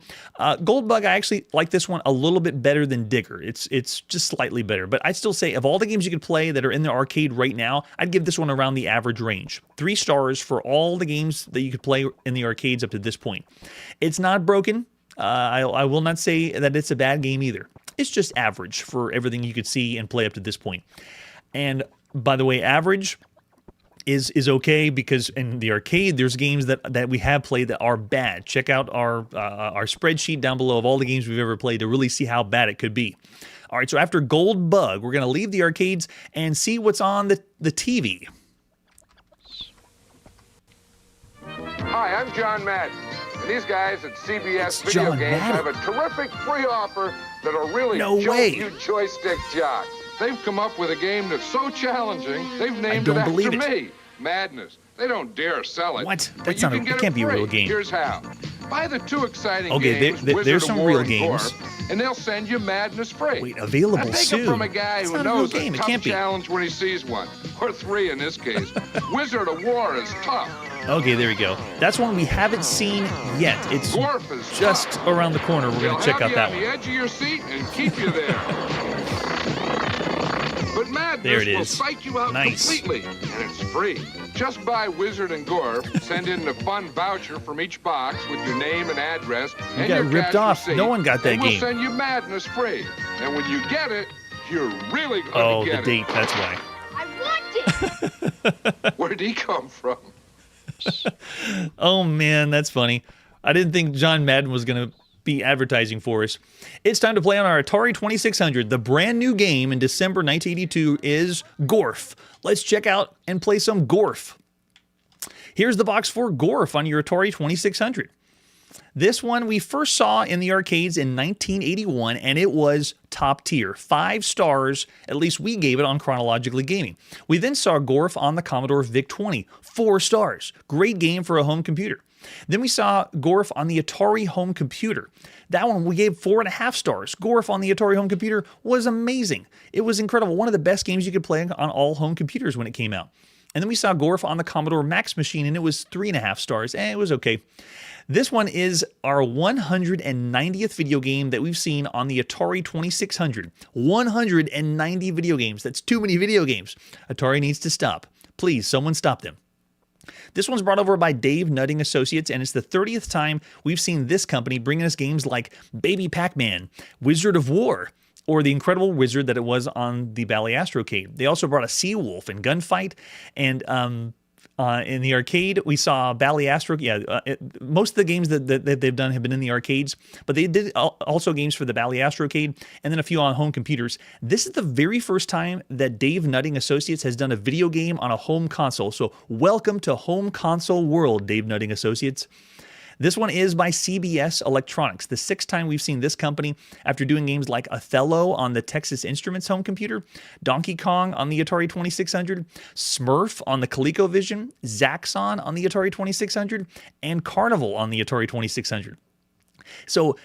Gold Bug, I actually like this one a little bit better than Digger. It's just slightly better. But I'd still say of all the games you could play that are in the arcade right now, I'd give this one around the average range. 3 stars for all the games that you could play in the arcades up to this point. It's not broken. I will not say that it's a bad game either. It's just average for everything you could see and play up to this point. And by the way, average is okay because in the arcade there's games that we have played that are bad. Check out our spreadsheet down below of all the games we've ever played to really see how bad it could be. All right, so after Gold Bug, we're going to leave the arcades and see what's on the TV. Hi, I'm John Madden. And these guys at CBS Video Games have a terrific free offer that'll really jolt you joystick jocks. They've come up with a game that's so challenging, they've named it after me. Madness. They don't dare sell it. What? That's not. It can't be a real game. Here's how. Buy the 2 exciting games, there's some real games. Gorf, and they'll send you Madness free. Wait, available soon. Take it from a guy who knows a tough challenge when he sees one. Or 3 in this case. Wizard of War is tough. Okay, there we go. That's one we haven't seen yet. It's Gorf is just tough. Around the corner. We're going to check out that one. They'll have you on the edge of your seat and keep you there. But Madness will psych you out completely, and it's free. Just buy Wizard and Gorf, send in the fun voucher from each box with your name and address, and your ripped off. Receipt, no one got that and game. We'll send you Madness free. And when you get it, you're really going to get it. Oh, the date, that's why. I want it! Where did he come from? Oh, man, that's funny. I didn't think John Madden was going to be advertising for us. It's time to play on our Atari 2600. The brand new game in December 1982 is Gorf. Let's check out and play some Gorf. Here's the box for Gorf on your Atari 2600. This one we first saw in the arcades in 1981, and it was top tier. 5 stars, at least we gave it on Chronologically Gaming. We then saw Gorf on the Commodore VIC-20. 4 stars. Great game for a home computer. Then we saw Gorf on the Atari home computer. That one we gave 4.5 stars. Gorf on the Atari home computer was amazing. It was incredible. One of the best games you could play on all home computers when it came out. And then we saw Gorf on the Commodore Max machine, and it was 3.5 stars. It was okay. This one is our 190th video game that we've seen on the Atari 2600. 190 video games. That's too many video games. Atari needs to stop. Please, someone stop them. This one's brought over by Dave Nutting Associates, and it's the 30th time we've seen this company bringing us games like Baby Pac-Man, Wizard of War, or the incredible Wizard that it was on the Bally Astrocade. They also brought a Seawolf and Gunfight, and in the arcade, we saw Bally Astro. Most of the games that they've done have been in the arcades, but they did also games for the Bally Astrocade and then a few on home computers. This is the very first time that Dave Nutting Associates has done a video game on a home console. So welcome to home console world, Dave Nutting Associates. This one is by CBS Electronics, the 6th time we've seen this company after doing games like Othello on the Texas Instruments home computer, Donkey Kong on the Atari 2600, Smurf on the ColecoVision, Zaxxon on the Atari 2600, and Carnival on the Atari 2600. So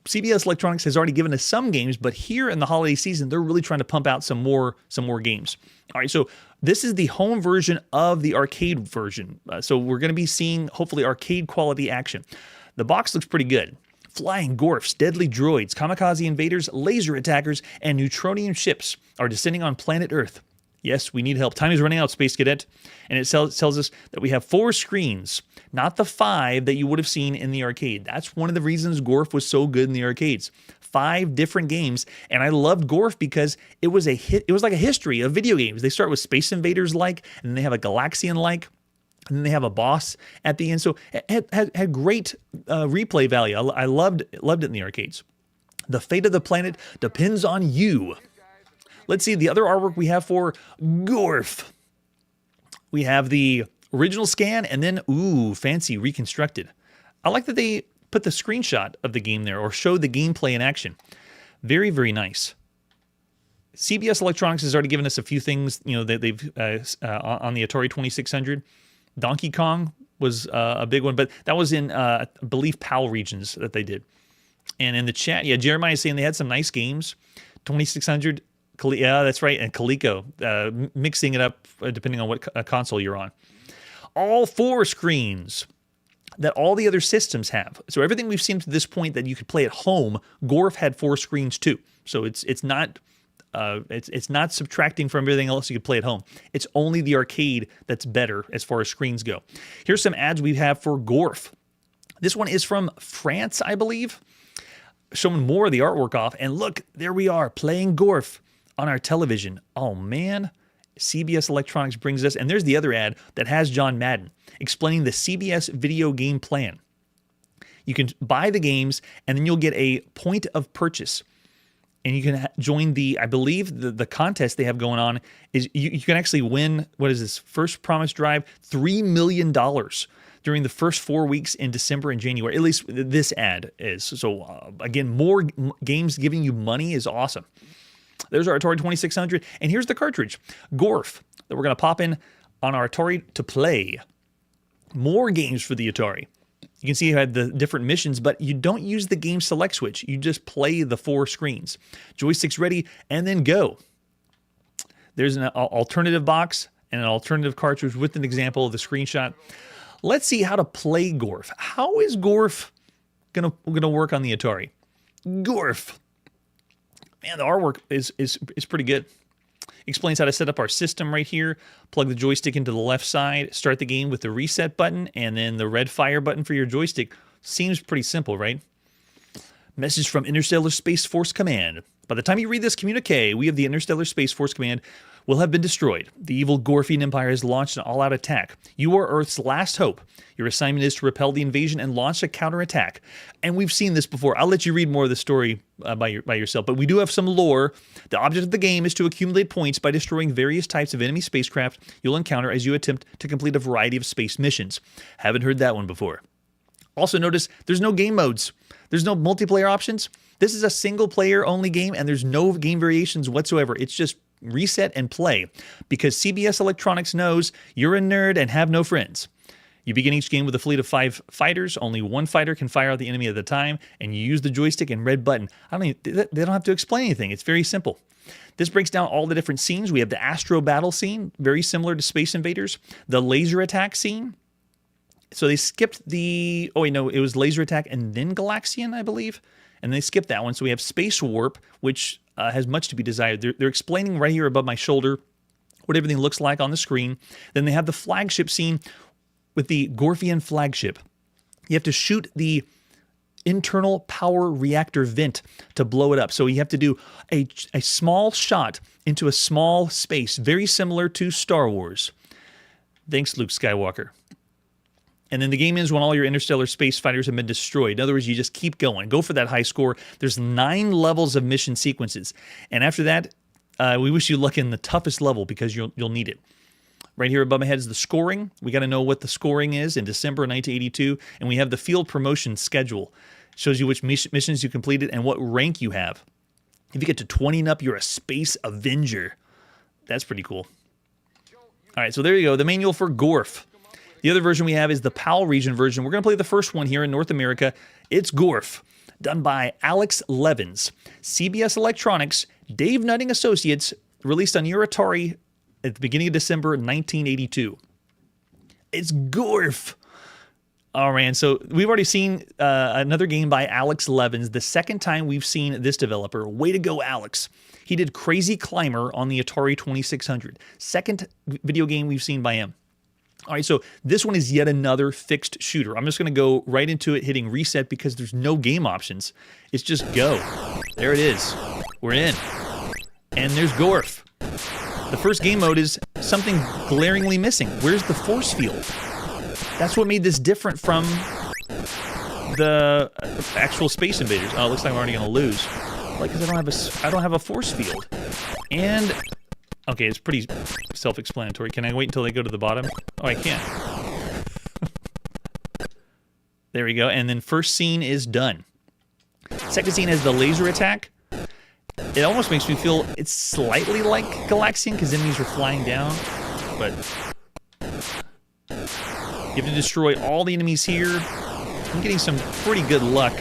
CBS Electronics has already given us some games, but here in the holiday season, they're really trying to pump out some more games. All right, so this is the home version of the arcade version. So we're going to be seeing, hopefully, arcade quality action. The box looks pretty good. Flying Gorfs, deadly droids, kamikaze invaders, laser attackers, and neutronium ships are descending on planet Earth. Yes, we need help. Time is running out, Space Cadet. And it tells us that we have 4 screens, not the 5 that you would have seen in the arcade. That's one of the reasons Gorf was so good in the arcades. 5 different games, and I loved Gorf because it was a hit. It was like a history of video games. They start with Space Invaders-like, and then they have a Galaxian-like, and then they have a boss at the end. So it had great replay value. I loved it in the arcades. The fate of the planet depends on you. Let's see the other artwork we have for Gorf. We have the original scan and then, ooh, fancy reconstructed. I like that they put the screenshot of the game there or showed the gameplay in action. Very, very nice. CBS Electronics has already given us a few things, you know, that they've on the Atari 2600. Donkey Kong was a big one, but that was in, I believe, PAL regions that they did. And in the chat, yeah, Jeremiah is saying they had some nice games. 2600, yeah, that's right, and Coleco, mixing it up depending on what console you're on. All 4 screens that all the other systems have. So everything we've seen to this point that you could play at home, Gorf had 4 screens too. So it's not subtracting from everything else you could play at home. It's only the arcade that's better as far as screens go. Here's some ads we have for Gorf. This one is from France, I believe, showing more of the artwork off. And look, there we are playing Gorf on our television. Oh man, CBS Electronics brings us, and there's the other ad that has John Madden explaining the CBS video game plan. You can buy the games, and then you'll get a point of purchase. And you can join the, I believe, the contest they have going on is you can actually win, what is this, first promise drive, $3 million during the first 4 weeks in December and January. At least this ad is. So again, more games giving you money is awesome. There's our Atari 2600, and here's the cartridge, Gorf, that we're going to pop in on our Atari to play. More games for the Atari. You can see you had the different missions, but you don't use the game select switch. You just play the 4 screens. Joysticks ready, and then go. There's an alternative box and an alternative cartridge with an example of the screenshot. Let's see how to play Gorf. How is Gorf gonna work on the Atari? Gorf. Man, the artwork is pretty good. Explains how to set up our system right here. Plug the joystick into the left side, start the game with the reset button, and then the red fire button for your joystick. Seems pretty simple, right? Message from Interstellar Space Force Command. By the time you read this communique, we of the Interstellar Space Force Command will have been destroyed. The evil Gorfian Empire has launched an all-out attack. You are Earth's last hope. Your assignment is to repel the invasion and launch a counterattack. And we've seen this before. I'll let you read more of the story by yourself, but we do have some lore. The object of the game is to accumulate points by destroying various types of enemy spacecraft you'll encounter as you attempt to complete a variety of space missions. Haven't heard that one before. Also notice there's no game modes. There's no multiplayer options. This is a single player only game, and there's no game variations whatsoever. It's just reset and play, because CBS Electronics knows you're a nerd and have no friends. You begin each game with a fleet of 5 fighters. Only one fighter can fire out the enemy at a time, and you use the joystick and red button. They don't have to explain anything. It's very simple. This breaks down all the different scenes. We have the Astro Battle scene, very similar to Space Invaders. The laser attack scene. So they skipped the, oh wait, no, it was laser attack and then Galaxian, I believe. And they skipped that one. So we have Space Warp, which has much to be desired. They're explaining right here above my shoulder what everything looks like on the screen. Then they have the flagship scene with the Gorfian flagship. You have to shoot the internal power reactor vent to blow it up. So you have to do a small shot into a small space, very similar to Star Wars. Thanks, Luke Skywalker. And then the game ends when all your interstellar space fighters have been destroyed. In other words, you just keep going. Go for that high score. There's 9 levels of mission sequences. And after that, we wish you luck in the toughest level because you'll need it. Right here above my head is the scoring. We got to know what the scoring is in December 1982. And we have the field promotion schedule. Shows you which missions you completed and what rank you have. If you get to 20 and up, you're a Space Avenger. That's pretty cool. All right, so there you go. The manual for Gorf. The other version we have is the PAL region version. We're going to play the first one here in North America. It's Gorf, done by Alex Levins. CBS Electronics, Dave Nutting Associates, released on your Atari at the beginning of December 1982. It's Gorf. Oh, man. So we've already seen another game by Alex Levins. The second time we've seen this developer. Way to go, Alex. He did Crazy Climber on the Atari 2600. Second video game we've seen by him. All right, so this one is yet another fixed shooter. I'm just going to go right into it, hitting reset because there's no game options. It's just go. There it is. We're in. And there's Gorf. The first game mode is something glaringly missing. Where's the force field? That's what made this different from the actual Space Invaders. Oh, it looks like I'm already going to lose. Like, because I don't have a force field. And okay, it's pretty self-explanatory. Can I wait until they go to the bottom? Oh, I can. There we go. And then first scene is done. Second scene has the laser attack. It almost makes me feel it's slightly like Galaxian because enemies are flying down. But you have to destroy all the enemies here. I'm getting some pretty good luck.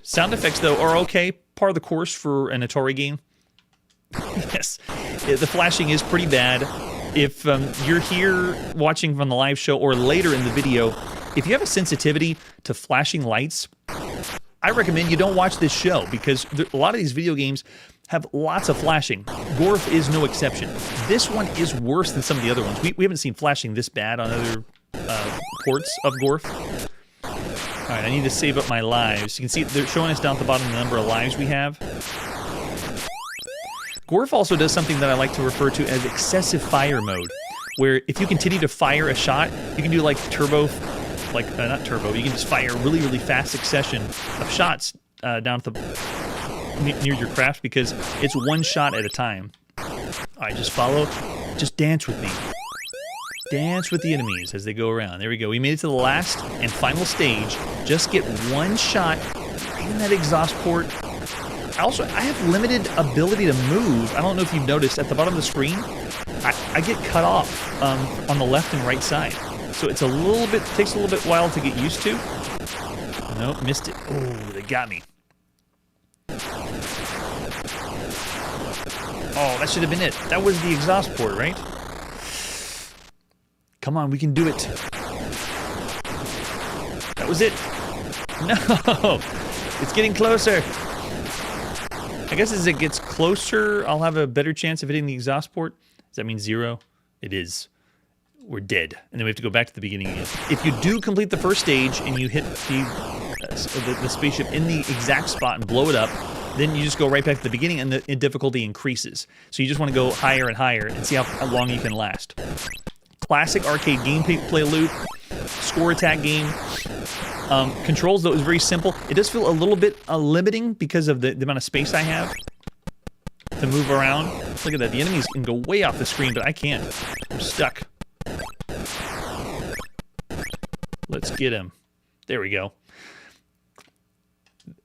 Sound effects, though, are okay. Part of the course for an Atari game. Yes, the flashing is pretty bad. If you're here watching from the live show or later in the video, if you have a sensitivity to flashing lights, I recommend you don't watch this show because a lot of these video games have lots of flashing. Gorf is no exception. This one is worse than some of the other ones. We haven't seen flashing this bad on other ports of Gorf. All right, I need to save up my lives. You can see they're showing us down at the bottom the number of lives we have. Gorf also does something that I like to refer to as excessive fire mode, where if you continue to fire a shot, you can do like turbo, not turbo, you can just fire a really, really fast succession of shots down at near your craft because it's one shot at a time. All right, just dance with me. Dance with the enemies as they go around. There we go. We made it to the last and final stage. Just get one shot right in that exhaust port. I have limited ability to move. I don't know if you've noticed at the bottom of the screen, I get cut off on the left and right side. So it's takes a little bit while to get used to. Nope, missed it. Oh, they got me. Oh, that should have been it. That was the exhaust port, right? Come on, we can do it. That was it. No! It's getting closer. I guess as it gets closer, I'll have a better chance of hitting the exhaust port. Does that mean 0? It is. We're dead. And then we have to go back to the beginning again. If you do complete the first stage and you hit the spaceship in the exact spot and blow it up, then you just go right back to the beginning and the difficulty increases. So you just want to go higher and higher and see how long you can last. Classic arcade gameplay loop, score attack game. Controls, though, is very simple. It does feel a little bit limiting because of the amount of space I have to move around. Look at that. The enemies can go way off the screen, but I can't. I'm stuck. Let's get him. There we go.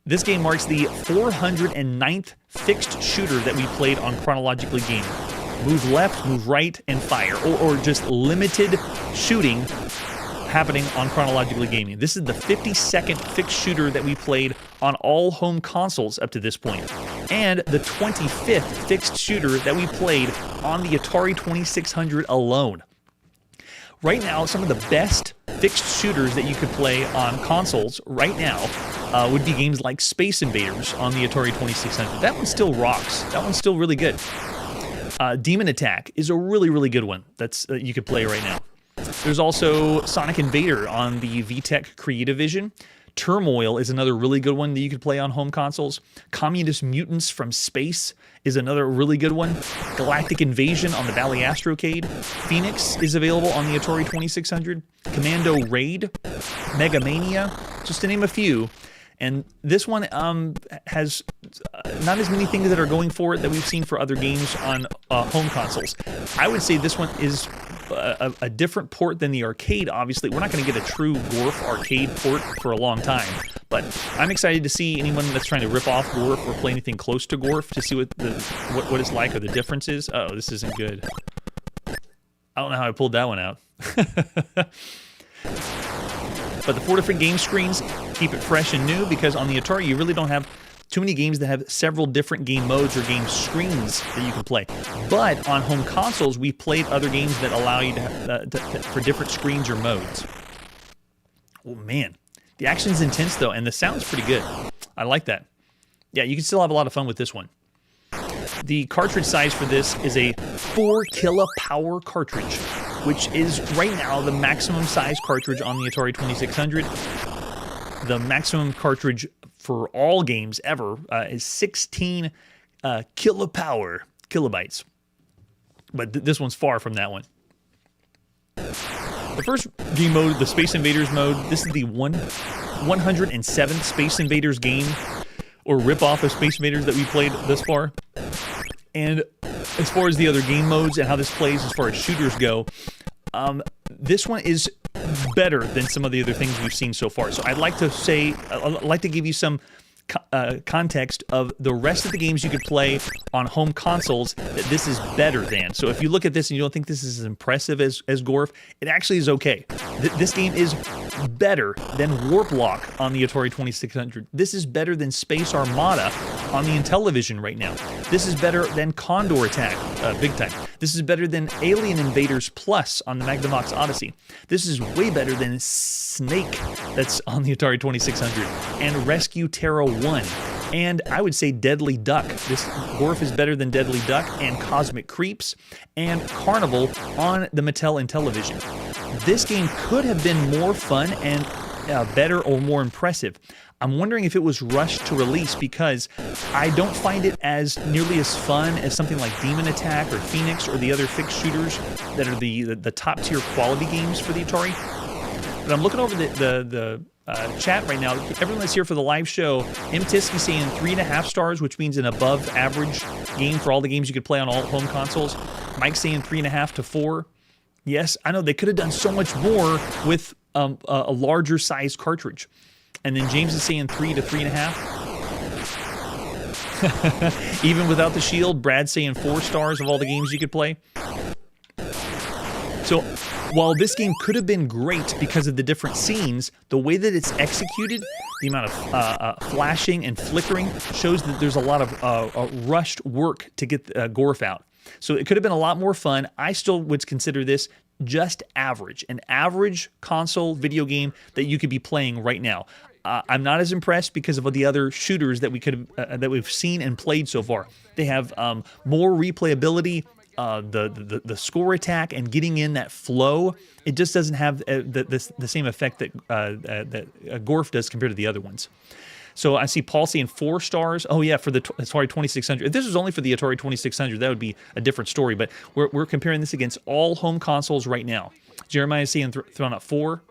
This game marks the 409th fixed shooter that we played on Chronologically Gaming. Move left, move right, and fire. Or just limited shooting happening on Chronologically Gaming. This is the 52nd fixed shooter that we played on all home consoles up to this point. And the 25th fixed shooter that we played on the Atari 2600 alone. Right now, some of the best fixed shooters that you could play on consoles right now would be games like Space Invaders on the Atari 2600. That one still rocks. That one's still really good. Demon Attack is a really, really good one that's you could play right now. There's also Sonic Invader on the VTech Creative Vision. Turmoil is another really good one that you could play on home consoles. Communist Mutants from Space is another really good one. Galactic Invasion on the Bally Astrocade. Phoenix is available on the Atari 2600. Commando Raid. Mega Mania, just to name a few. And this one has not as many things that are going for it that we've seen for other games on home consoles. I would say this one is a different port than the arcade, obviously. We're not going to get a true Gorf arcade port for a long time. But I'm excited to see anyone that's trying to rip off Gorf or play anything close to Gorf to see what it's like or the differences. Oh, this isn't good. I don't know how I pulled that one out. But the 4 different game screens keep it fresh and new because on the Atari you really don't have too many games that have several different game modes or game screens that you can play. But on home consoles, we played other games that allow you to have, for different screens or modes. Oh man, the action's intense though, and the sound's pretty good. I like that. Yeah, you can still have a lot of fun with this one. The cartridge size for this is a 4 kilopower cartridge, which is right now the maximum size cartridge on the Atari 2600. The maximum cartridge for all games ever is 16 kilobytes. But this one's far from that one. The first game mode, the Space Invaders mode, this is the 107th Space Invaders game, or rip-off of Space Invaders that we played thus far. And as far as the other game modes and how this plays as far as shooters go, this one is better than some of the other things we've seen so far. So I'd like to give you some context of the rest of the games you could play on home consoles that this is better than. So if you look at this and you don't think this is as impressive as Gorf, it actually is okay. This game is better than Warp Lock on the Atari 2600. This is better than Space Armada on the Intellivision right now. This is better than Condor Attack, big time. This is better than Alien Invaders Plus on the Magnavox Odyssey. This is way better than Snake that's on the Atari 2600 and Rescue Terra 1. And I would say Deadly Duck. This Gorf is better than Deadly Duck and Cosmic Creeps and Carnival on the Mattel Intellivision. This game could have been more fun and better or more impressive. I'm wondering if it was rushed to release because I don't find it as nearly as fun as something like Demon Attack or Phoenix or the other fixed shooters that are the top tier quality games for the Atari. But I'm looking over the chat right now. Everyone that's here for the live show, Mtisky saying 3.5 stars, which means an above average game for all the games you could play on all home consoles. Mike saying 3.5 to 4. Yes, I know they could have done so much more with a larger size cartridge. And then James is saying 3 to 3.5. Even without the shield, Brad's saying 4 stars of all the games you could play. So while this game could have been great because of the different scenes, the way that it's executed, the amount of flashing and flickering shows that there's a lot of rushed work to get Gorf out. So it could have been a lot more fun. I still would consider this just average, an average console video game that you could be playing right now. I'm not as impressed because of the other shooters that we've seen and played so far. They have more replayability. The score attack and getting in that flow, it just doesn't have the same effect that Gorf does compared to the other ones. So I see Paul saying 4 stars. Oh yeah, for the Atari 2600. If this was only for the Atari 2600, that would be a different story. But we're comparing this against all home consoles right now. Jeremiah is saying throwing up 4.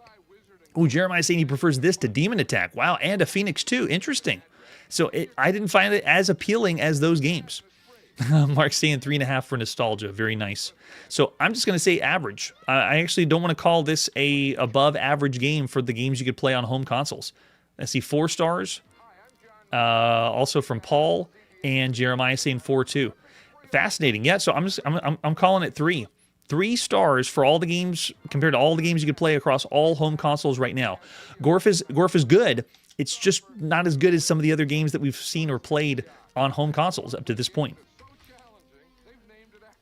Oh, Jeremiah is saying he prefers this to Demon Attack. Wow, and a Phoenix 2. Interesting. So I didn't find it as appealing as those games. Mark's saying 3.5 for nostalgia. Very nice. So I'm just going to say average. I actually don't want to call this a above average game for the games you could play on home consoles. I see 4 stars. Also from Paul and Jeremiah saying 4 too. Fascinating. Yeah. So I'm calling it 3. 3 stars for all the games compared to all the games you could play across all home consoles right now. Gorf is good. It's just not as good as some of the other games that we've seen or played on home consoles up to this point.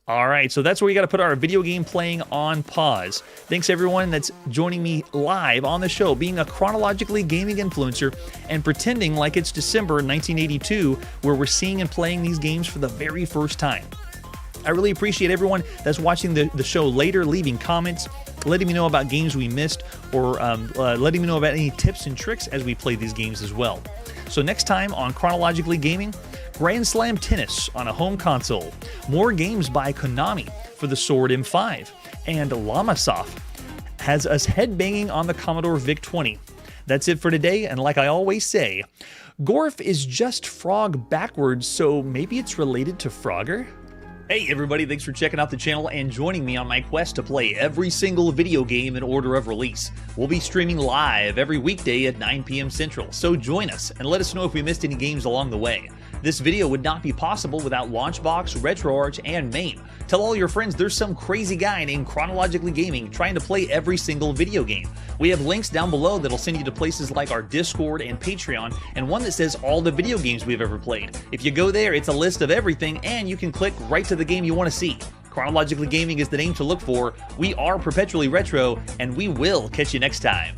All right, so that's where we got to put our video game playing on pause. Thanks everyone that's joining me live on the show, being a chronologically gaming influencer and pretending like it's December 1982, where we're seeing and playing these games for the very first time. I really appreciate everyone that's watching the show later, leaving comments, letting me know about games we missed, or letting me know about any tips and tricks as we play these games as well. So next time on Chronologically Gaming, Grand Slam Tennis on a home console, more games by Konami for the Sword M5, and Lamasoft has us headbanging on the Commodore VIC-20. That's it for today, and like I always say, Gorf is just frog backwards, so maybe it's related to Frogger? Hey everybody, thanks for checking out the channel and joining me on my quest to play every single video game in order of release. We'll be streaming live every weekday at 9 p.m. Central, so join us and let us know if we missed any games along the way. This video would not be possible without Launchbox, RetroArch, and MAME. Tell all your friends there's some crazy guy named Chronologically Gaming trying to play every single video game. We have links down below that'll send you to places like our Discord and Patreon, and one that says all the video games we've ever played. If you go there, it's a list of everything, and you can click right to the game you want to see. Chronologically Gaming is the name to look for. We are perpetually retro, and we will catch you next time.